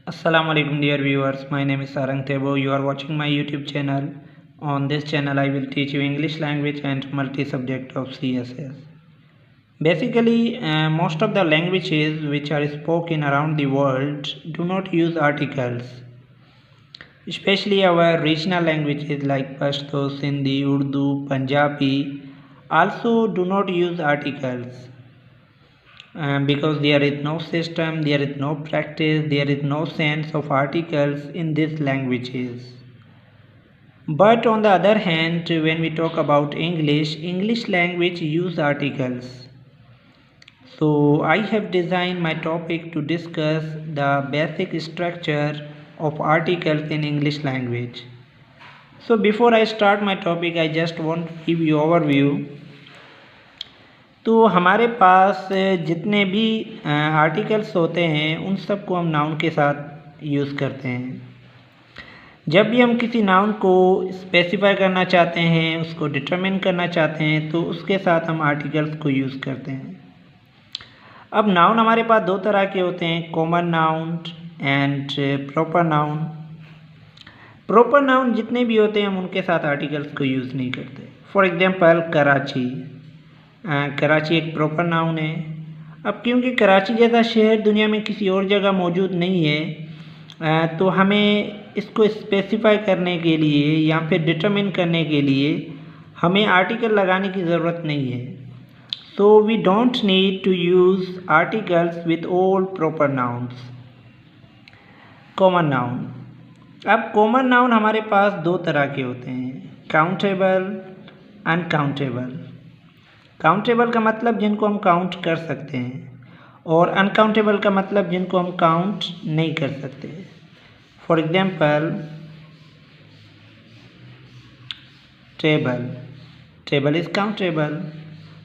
Assalamu alaikum dear viewers, my name is Sarang Tebo. You are watching my YouTube channel. On this channel I will teach you English language and multi-subject of CSS. Basically, most of the languages which are spoken around the world do not use articles. Especially our regional languages like Pashto, Sindhi, Urdu, Punjabi also do not use articles. Because there is no system, there is no practice, there is no sense of articles in these languages. But on the other hand, when we talk about English language use articles. So I have designed my topic to discuss the basic structure of articles in English language. So before I start my topic, I just want to give you overview. तो हमारे पास जितने भी articles होते हैं उन सब को हम नाउन के साथ यूज़ करते हैं। जब भी हम किसी नाउन को स्पेसिफाई करना चाहते हैं, उसको डिटरमिन करना चाहते हैं, तो उसके साथ हम आर्टिकल्स को यूज़ करते हैं। अब नाउन हमारे पास दो तरह के होते हैं, common noun and proper noun. Proper noun जितने भी होते हैं हम उनके साथ आर्टिकल्स को यूज़ नहीं करते। For example Karachi. कराची एक प्रॉपर नाउन है। अब क्योंकि कराची जैसा शहर दुनिया में किसी और जगह मौजूद नहीं है, तो हमें इसको स्पेसिफाई करने के लिए या फिर डिटरमिन करने के लिए हमें आर्टिकल लगाने की ज़रूरत नहीं है। So we don't need to use articles with all proper nouns. Common noun. अब कॉमन नाउन हमारे पास दो तरह के होते हैं, काउंटेबल, अनकाउंटेबल। काउंटेबल का मतलब जिनको हम काउंट कर सकते हैं और अनकाउंटेबल का मतलब जिनको हम काउंट नहीं कर सकते। For example table. Table is countable.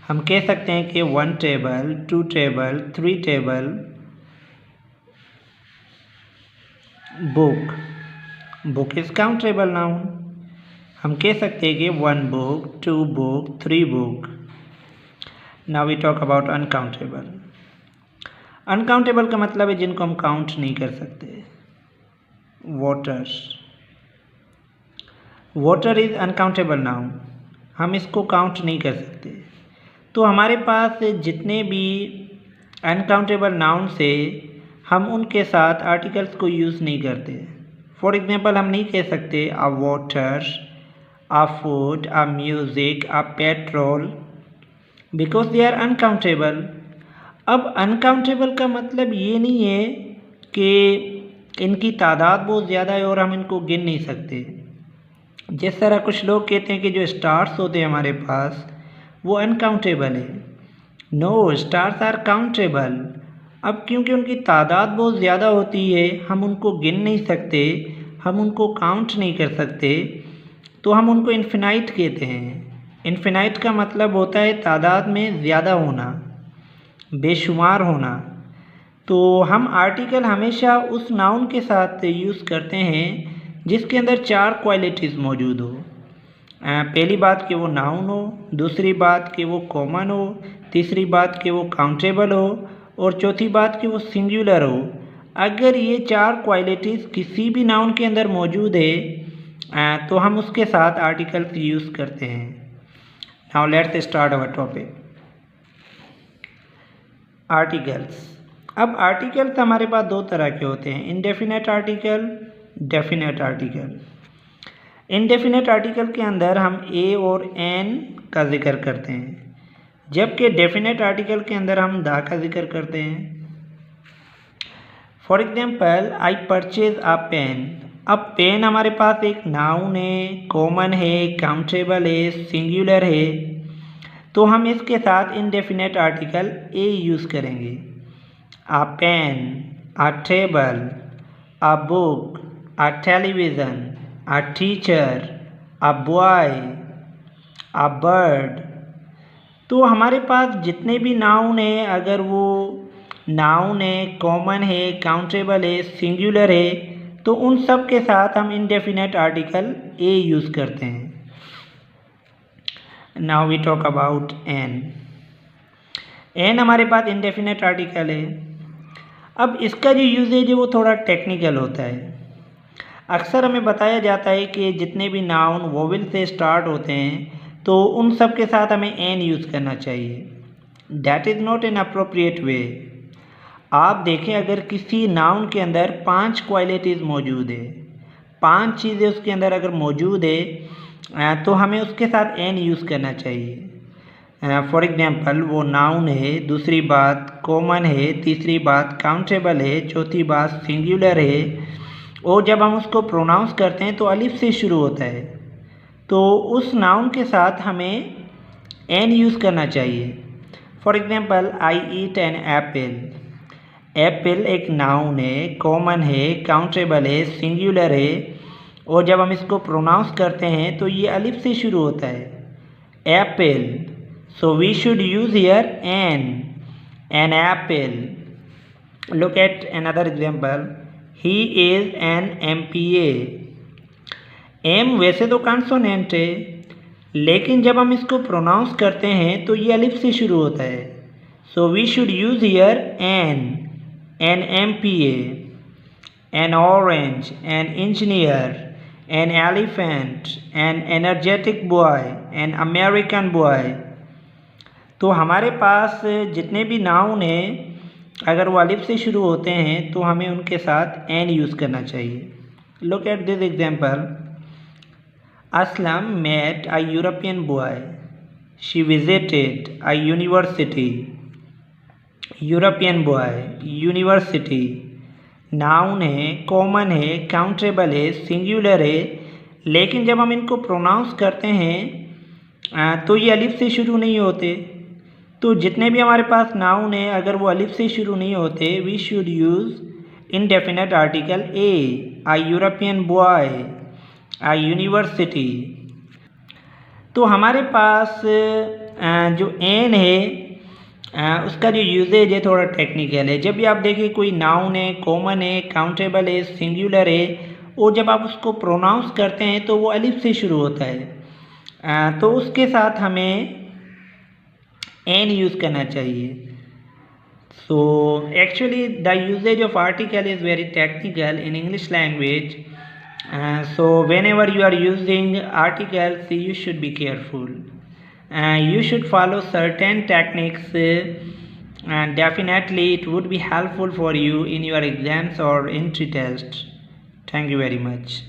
हम कह सकते हैं कि 1 table, 2 table, 3 table. Book. Book is countable noun. हम कह सकते हैं कि 1 book, 2 book, 3 book. Now we talk about uncountable. Uncountable का मतलब है जिनको हम काउंट नहीं कर सकते। Water. Water is uncountable noun. हम इसको काउंट नहीं कर सकते। तो हमारे पास जितने भी अनकाउंटेबल नाउन से हम उनके साथ आर्टिकल्स को यूज़ नहीं करते। फॉर एग्जांपल हम नहीं कह सकते a water, a food, a music, a petrol, because they are uncountable. अब अनकाउंटेबल का मतलब ये नहीं है कि इनकी तादाद बहुत ज़्यादा है और हम इनको गिन नहीं सकते। जिस तरह कुछ लोग कहते हैं कि जो स्टार्स होते हैं हमारे पास वो अनकाउंटेबल है। No, stars are countable. अब क्योंकि उनकी तादाद बहुत ज़्यादा होती है, हम उनको गिन नहीं सकते, हम उनको काउंट नहीं कर सकते, तो हम उनको इन्फिनाइट कहते हैं। इन्फिनाइट का मतलब होता है तादाद में ज़्यादा होना, बेशुमार होना। तो हम आर्टिकल हमेशा उस नाउन के साथ यूज़ करते हैं जिसके अंदर 4 क्वालिटीज़ मौजूद हो। पहली बात कि वो नाउन हो, दूसरी बात कि वो कॉमन हो, तीसरी बात कि वो काउंटेबल हो और चौथी बात कि वो सिंगुलर हो। अगर ये 4 क्वालिटीज़ किसी भी नाउन के अंदर मौजूद है तो हम उसके साथ आर्टिकल्स यूज़ करते हैं। Now let's start our topic. Articles. अब आर्टिकल्स हमारे पास दो तरह के होते हैं, indefinite article, definite article. Indefinite article के अंदर हम ए और एन का जिक्र करते हैं, जबकि डेफिनेट आर्टिकल के अंदर हम द का जिक्र करते हैं। For example I purchase a pen. अब पेन हमारे पास एक नाउन है, कॉमन है, काउंटेबल है, सिंगुलर है, तो हम इसके साथ इंडेफिनेट आर्टिकल ए यूज़ करेंगे। A pen, a table, a book, a television, a teacher, a boy, a bird. तो हमारे पास जितने भी नाउन है, अगर वो नाउन है, कॉमन है, काउंटेबल है, सिंगुलर है, तो उन सब के साथ हम इंडेफिनेट आर्टिकल ए यूज़ करते हैं। Now we talk about an. An हमारे पास इंडेफिनेट आर्टिकल है। अब इसका जो यूजेज है वो थोड़ा टेक्निकल होता है। अक्सर हमें बताया जाता है कि जितने भी नाउन वोवेल से स्टार्ट होते हैं तो उन सब के साथ हमें एन यूज़ करना चाहिए। That is not an appropriate way. आप देखें, अगर किसी नाउन के अंदर 5 क्वालिटीज़ मौजूद है, 5 चीज़ें उसके अंदर अगर मौजूद है तो हमें उसके साथ एन यूज़ करना चाहिए। फॉर एग्ज़ाम्पल वो नाउन है, दूसरी बात कॉमन है, तीसरी बात काउंटेबल है, चौथी बात सिंगुलर है, और जब हम उसको प्रोनाउंस करते हैं तो अलिफ से शुरू होता है, तो उस नाउन के साथ हमें एन यूज़ करना चाहिए। For example I eat an apple. Apple एक नाउन है, कॉमन है, काउंटेबल है, सिंगुलर है, और जब हम इसको प्रोनाउंस करते हैं तो ये अलिफ से शुरू होता है, apple. So we should use here an apple. Look at another example, he is an MPA। M वैसे तो कॉन्सोनेंट है, लेकिन जब हम इसको प्रोनाउंस करते हैं तो ये अलिफ से शुरू होता है, so we should use here an MPA। An orange, an engineer, an elephant, an energetic boy, an American boy. तो हमारे पास जितने भी नाउन हैं अगर वो अलिफ से शुरू होते हैं तो हमें उनके साथ एन यूज़ करना चाहिए। Look at this example, Aslam met a European boy, she visited a university. European boy, university noun है, कॉमन है, काउंटेबल है, सिंगुलर है, लेकिन जब हम इनको प्रोनाउंस करते हैं तो ये अलिफ से शुरू नहीं होते। तो जितने भी हमारे पास नाउन है अगर वो अलिफ से शुरू नहीं होते, we should use indefinite article a European boy, a university. तो हमारे पास जो एन है उसका जो यूजेज है थोड़ा टेक्निकल है। जब भी आप देखें कोई नाउन है, कॉमन है, काउंटेबल है, सिंगुलर है, और जब आप उसको प्रोनाउंस करते हैं तो वो अलिफ से शुरू होता है, तो उसके साथ हमें एन यूज़ करना चाहिए। So actually the usages of article is very technical in English language. So whenever you are using articles, you should be careful. You should follow certain techniques, and definitely it would be helpful for you in your exams or entry tests. Thank you very much.